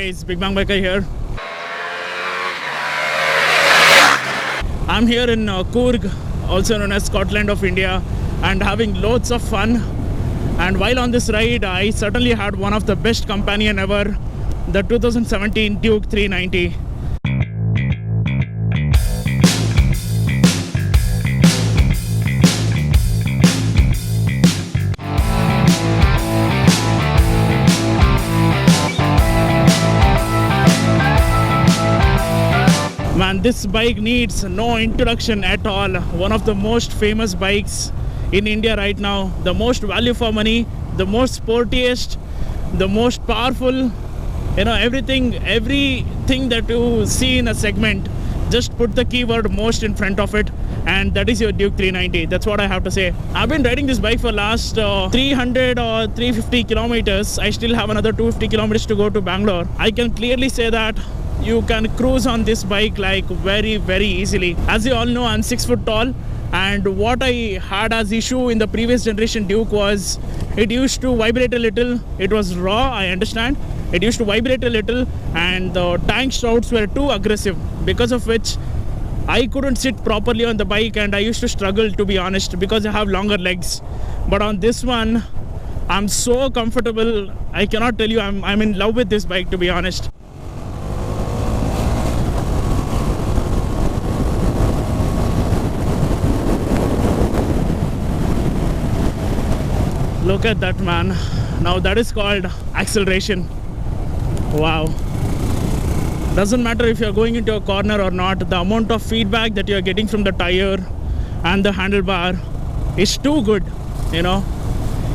guys, Big Bang Biker here. I'm here in Coorg, also known as Scotland of India, and having loads of fun. And while on this ride, I certainly had one of the best companion ever, the 2017 Duke 390. Man, this bike needs no introduction at all. One of the most famous bikes in India right now. The most value for money, the most sportiest, the most powerful. You know, everything that you see in a segment, just put the keyword most in front of it, and that is your Duke 390. That's what I have to say. I've been riding this bike for last 300 or 350 kilometers. I still have another 250 kilometers to go to Bangalore. I can clearly say that you can cruise on this bike like very, very easily. As you all know, I'm 6 foot tall, and what I had as issue in the previous generation Duke was it used to vibrate a little. It was raw, I understand. It used to vibrate a little, and the tank shrouds were too aggressive, because of which I couldn't sit properly on the bike, and I used to struggle, to be honest, because I have longer legs. But on this one, I'm so comfortable. I cannot tell you, I'm in love with this bike, to be honest. Look at that, man. Now that is called acceleration. Wow. Doesn't matter if you're going into a corner or not, the amount of feedback that you're getting from the tire and the handlebar is too good, you know.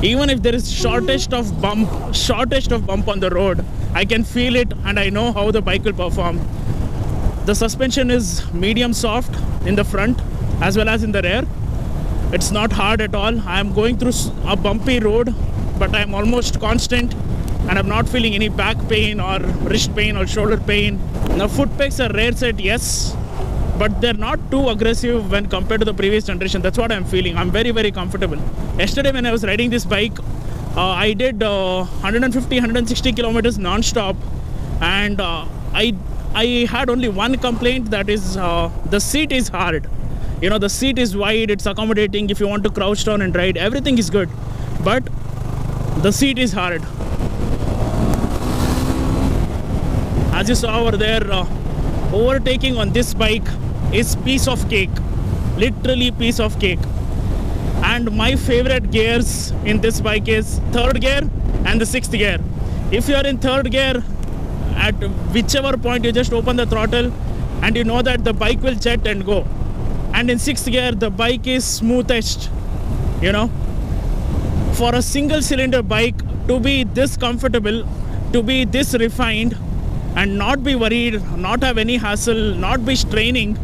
Even if there is shortest of bump on the road, I can feel it and I know how the bike will perform. The suspension is medium soft in the front as well as in the rear. It's not hard at all. I'm going through a bumpy road, but I'm almost constant, and I'm not feeling any back pain or wrist pain or shoulder pain. Now, foot pegs are rare set, yes, but they're not too aggressive when compared to the previous generation. That's what I'm feeling. I'm very, very comfortable. Yesterday when I was riding this bike, I did 150, 160 kilometers non-stop, and I had only one complaint, that is the seat is hard. You know, the seat is wide, it's accommodating if you want to crouch down and ride. Everything is good, but the seat is hard. As you saw over there, overtaking on this bike is piece of cake. Literally piece of cake. And my favorite gears in this bike is third gear and the sixth gear. If you are in third gear, at whichever point you just open the throttle and you know that the bike will jet and go. And in sixth gear, the bike is smoothest, you know. For a single cylinder bike to be this comfortable, to be this refined, and not be worried, not have any hassle, not be straining,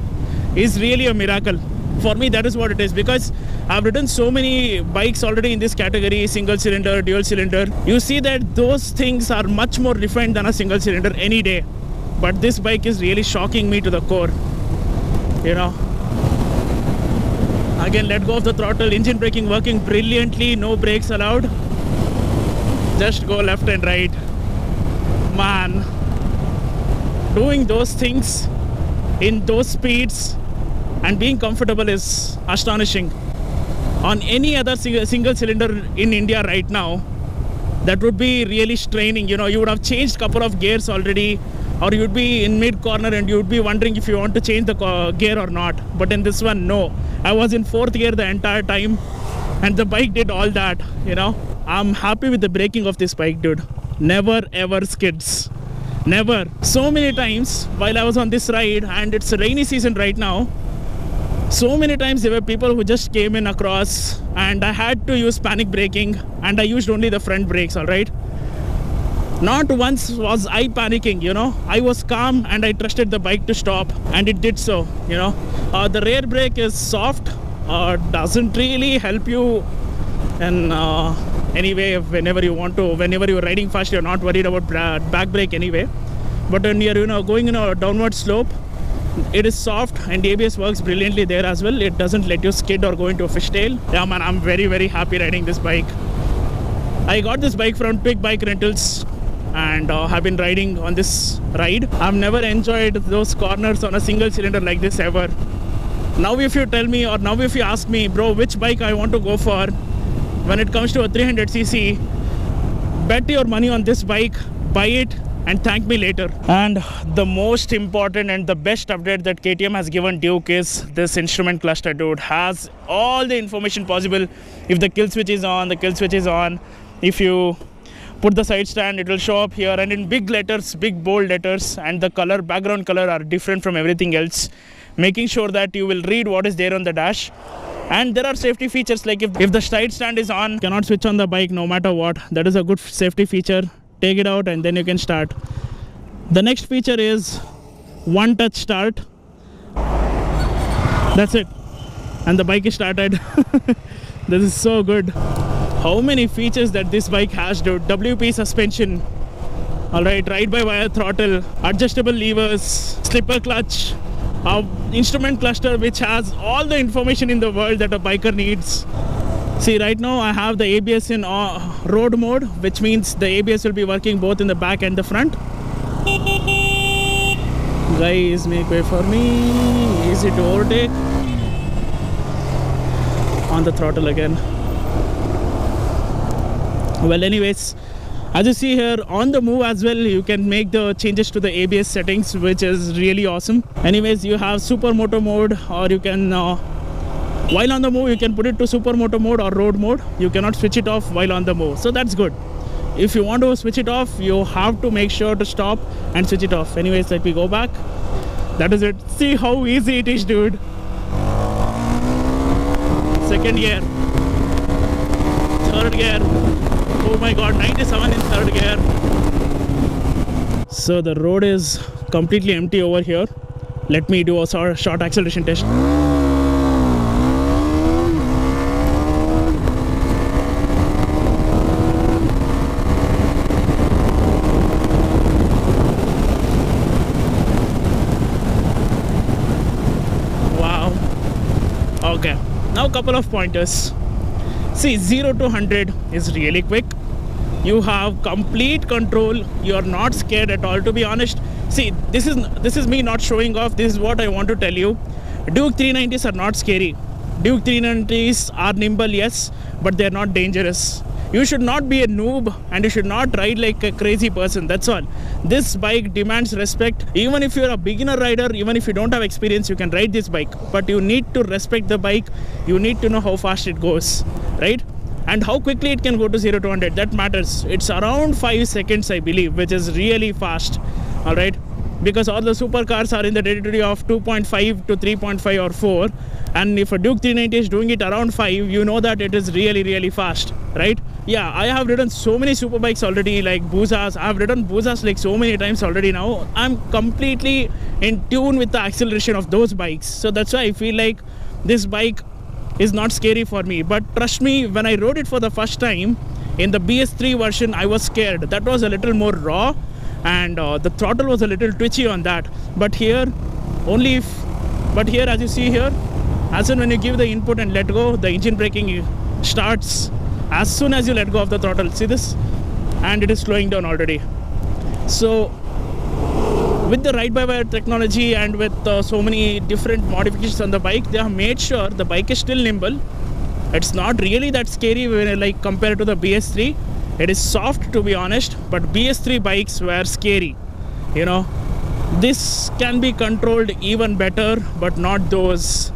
is really a miracle. For me, that is what it is, because I've ridden so many bikes already in this category, single cylinder, dual cylinder. You see that those things are much more refined than a single cylinder any day. But this bike is really shocking me to the core, you know. Again, let go of the throttle, engine braking working brilliantly, no brakes allowed. Just go left and right. Man, doing those things in those speeds and being comfortable is astonishing. On any other single cylinder in India right now, that would be really straining. You know, you would have changed couple of gears already, or you'd be in mid corner and you'd be wondering if you want to change the gear or not. But in this one, no. I was in fourth gear the entire time, and the bike did all that, you know. I'm happy with the braking of this bike, dude. Never ever skids. Never. So many times while I was on this ride, and it's a rainy season right now, so many times there were people who just came in across, and I had to use panic braking, and I used only the front brakes, alright. Not once was I panicking, you know. I was calm and I trusted the bike to stop, and it did so, you know. The rear brake is soft, doesn't really help you in any way. Whenever you're riding fast, you're not worried about back brake anyway. But when you're, you know, going in a downward slope, it is soft, and the ABS works brilliantly there as well. It doesn't let you skid or go into a fishtail. Yeah, man, I'm very, very happy riding this bike. I got this bike from Twig Bike Rentals. and have been riding on this ride. I've never enjoyed those corners on a single cylinder like this ever. Now if you tell me, or now if you ask me, bro, which bike I want to go for when it comes to a 300cc, bet your money on this bike, buy it and thank me later. And the most important and the best update that KTM has given Duke is this instrument cluster, dude. Has all the information possible. If the kill switch is on, the kill switch is on. If you put the side stand, it will show up here, and in big letters, big bold letters, and the color, background color are different from everything else, making sure that you will read what is there on the dash. And there are safety features, like if the side stand is on, cannot switch on the bike no matter what. That is a good safety feature. Take it out and then you can start. The next feature is one touch start. That's it, and the bike is started. This is so good. How many features that this bike has, dude. WP suspension, alright, ride-by-wire throttle, adjustable levers, slipper clutch, instrument cluster which has all the information in the world that a biker needs. See, right now I have the ABS in road mode, which means the ABS will be working both in the back and the front. Guys, make way for me. Easy to overtake. On the throttle again. Well, anyways, as you see here, on the move as well, you can make the changes to the ABS settings, which is really awesome. Anyways, you have supermoto mode, or you can while on the move you can put it to supermoto mode or road mode. You cannot switch it off while on the move, so that's good. If you want to switch it off, you have to make sure to stop and switch it off. Anyways, let me go back. That is it. See how easy it is, dude. Second gear, third gear. Oh my god, 97 in third gear. So the road is completely empty over here. Let me do a short acceleration test. Wow. Okay, now a couple of pointers. See, 0 to 100 is really quick. You have complete control. You are not scared at all, to be honest. See, this is me not showing off. This is what I want to tell you. Duke 390s are not scary. Duke 390s are nimble, yes, but they're not dangerous. You should not be a noob and you should not ride like a crazy person. That's all. This bike demands respect. Even if you're a beginner rider, even if you don't have experience, you can ride this bike. But you need to respect the bike. You need to know how fast it goes, right? And how quickly it can go to 0 to 100. That matters. It's around 5 seconds, I believe, which is really fast. All right, because all the supercars are in the territory of 2.5 to 3.5 or 4, and if a Duke 390 is doing it around 5, you know that it is really, really fast, right? Yeah, I have ridden so many super bikes already, like Boozas. I have ridden Boozas like so many times already now. I'm completely in tune with the acceleration of those bikes. So that's why I feel like this bike is not scary for me. But trust me, when I rode it for the first time in the BS3 version, I was scared. That was a little more raw, and the throttle was a little twitchy on that. But here, as you see here, as soon when you give the input and let go, the engine braking starts as soon as you let go of the throttle. See this? And it is slowing down already. So with the ride-by-wire technology and with so many different modifications on the bike, they have made sure the bike is still nimble. It's not really that scary when like compared to the BS3. It is soft, to be honest, but BS3 bikes were scary. You know, this can be controlled even better, but not those.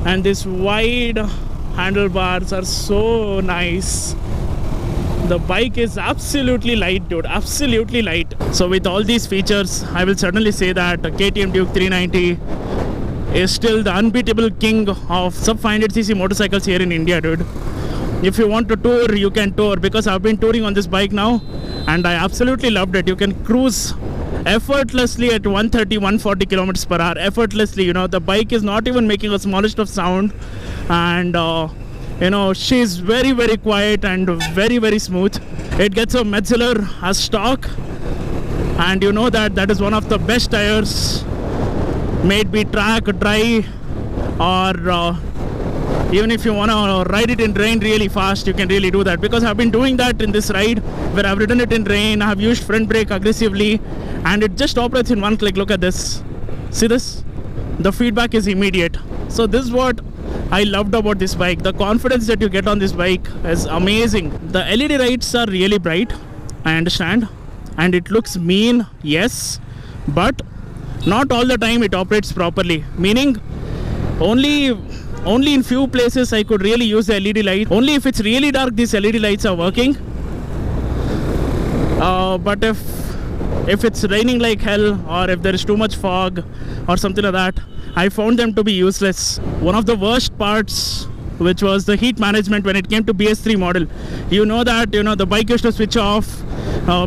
And this wide handlebars are so nice. The bike is absolutely light, dude, absolutely light. So with all these features, I will certainly say that KTM Duke 390 is still the unbeatable king of sub 500cc motorcycles here in India, dude. If you want to tour, you can tour, because I've been touring on this bike now and I absolutely loved it. You can cruise effortlessly at 130, 140 kilometers per hour, effortlessly. You know, the bike is not even making the smallest of sound, and you know, she's very, very quiet and very, very smooth. It gets a Metzeler as stock, and you know that is one of the best tires, may it be track, dry, or Even if you want to ride it in rain really fast, you can really do that, because I've been doing that in this ride where I've ridden it in rain. I've used front brake aggressively and it just operates in one click. Look at this. See this? The feedback is immediate. So this is what I loved about this bike. The confidence that you get on this bike is amazing. The LED lights are really bright, I understand, and it looks mean, yes, but not all the time it operates properly. Meaning only in few places I could really use the LED light. Only if it's really dark these LED lights are working. But if it's raining like hell, or if there is too much fog or something like that, I found them to be useless. One of the worst parts, which was the heat management when it came to BS3 model. You know that, the bike used to switch off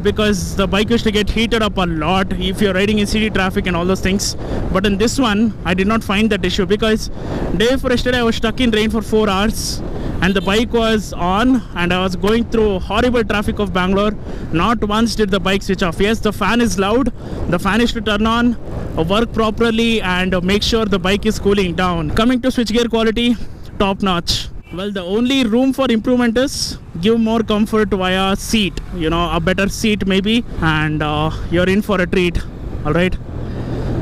because the bike used to get heated up a lot if you're riding in city traffic and all those things. But in this one, I did not find that issue, because day before yesterday I was stuck in rain for 4 hours and the bike was on and I was going through horrible traffic of Bangalore. Not once did the bike switch off. Yes, the fan is loud, the fan is to turn on, work properly, and make sure the bike is cooling down. Coming to switchgear quality, top notch. Well, the only room for improvement is give more comfort via seat, a better seat maybe, and you're in for a treat. All right.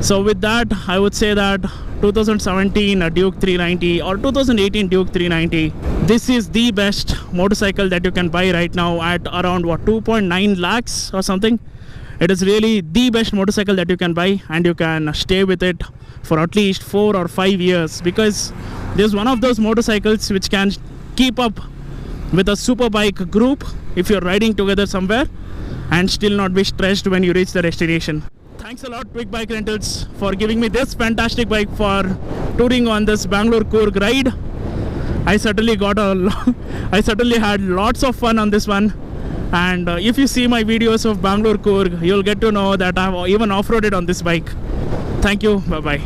So with that, I would say that 2017 Duke 390 or 2018 Duke 390, this is the best motorcycle that you can buy right now at around 2.9 lakhs or something. It is really the best motorcycle that you can buy, and you can stay with it for at least 4 or 5 years, because this is one of those motorcycles which can keep up with a super bike group if you're riding together somewhere and still not be stressed when you reach the destination. Thanks a lot, Quick Bike Rentals, for giving me this fantastic bike for touring on this Bangalore-Coorg ride. I certainly had lots of fun on this one. And if you see my videos of Bangalore-Coorg, you'll get to know that I've even off-roaded on this bike. Thank you. Bye-bye.